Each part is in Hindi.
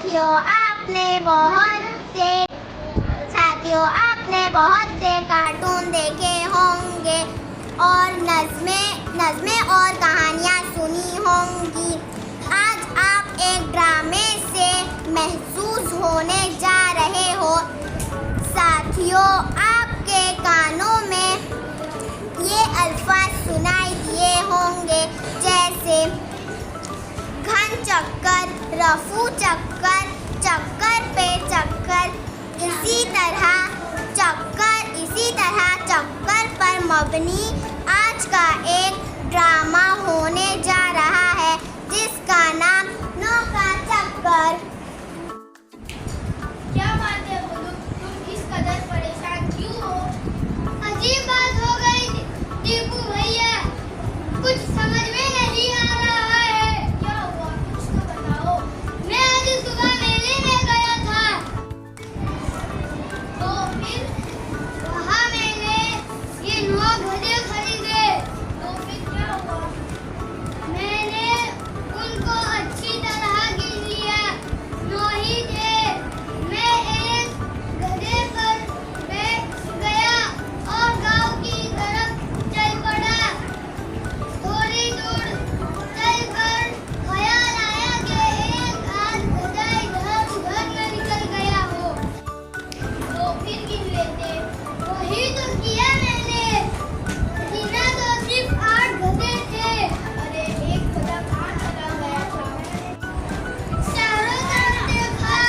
साथियों आपने बहुत से कार्टून देखे होंगे और नज़में और कहानियाँ सुनी होंगी। आज आप एक ड्रामे से महसूस होने जा रहे हो। साथियों आपके कानों में ये अल्फाज सुनाई दिए होंगे जैसे घन चक्कर, रफू चक्कर, चक्कर पे चक्कर, इसी तरह चक्कर पर मबनी आज का एक ड्रामा होने जा रहा है जिसका नाम नौका चक्कर। क्या बात है बोलू, तुम इस कदर परेशान क्यों हो? अजीब बात हो गई दीपू भैया, कुछ समझ में नहीं आ रहा है। क्या हुआ, कुछ तो बताओ। मैं आज सुबह मेले में गया था, तो फिर वहाँ मैंने ये 9 गधे खरीदे। तो फिर क्या हुआ? मैंने उनको अच्छी तरह गिन लिया, 9 ही थे। मैं एक गधे पर बैठ गया और गांव की तरफ चल पड़ा। थोड़ी दूर चलकर ख्याल आया कि एक आध गधा इधर उधर न निकल गया हो, तो फिर गिन लेते। वही तो किया मैंने, गिना तो सिर्फ 8 गधे थे। अरे एक गधा कहाँ चला गया था? चारों तरफ देखा,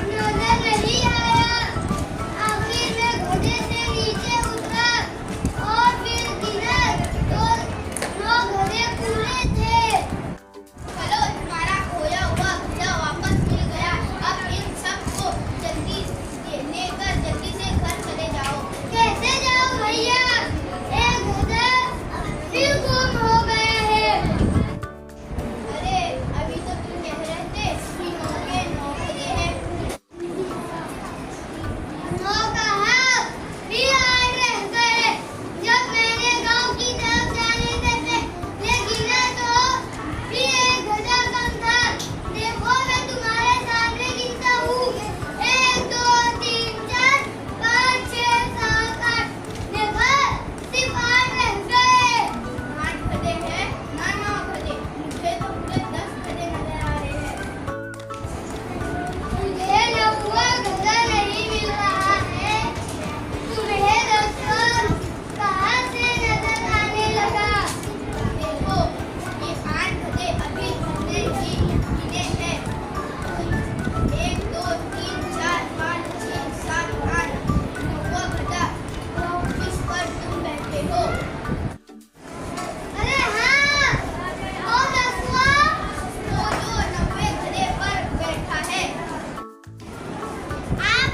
नजर नहीं आया। आखिर में गधे से नीचे उतरा और फिर गिना तो 9 गधे पूरे थे। चलो, तुम्हारा खोया हुआ गधा वापस मिल गया। अब इन सबको जल्दी लेकर जल्दी से घर चले जाओ। कैसे जाओ भैया? एक गधा फिर गुम हो गया है। अरे अभी तो तुम कह रहे थे कि 9 के 9 गधे हैं। 9 कहाँ, भी 8 रह गए। जब मैंने गांव की तरफ जाने से गिना तो भी एक गधा कम था। देखो मैं तुम्हारे सामने गिनता हूँ, 1 2 3 4 5 6 7 8। देखा, सिर्फ 8 रह गए। 8 गधे हैं ना 9 गधे? मुझे तो पूरे 10 गधे नजर आ रहे हैं। मुझे नौवा गधा नहीं मिल रहा है। तुम्हें डॉक्टर कहाँ से नजर आने लगा? देखो, ये 8 गधे अभी हमने ही गिने हैं। 1 2 3 4 5 6 7 8। नौवा गधा जिस पर तुम बैठे हो। अरे हाँ, और 10वां? वो जो 90 गधे पर बैठा है। आप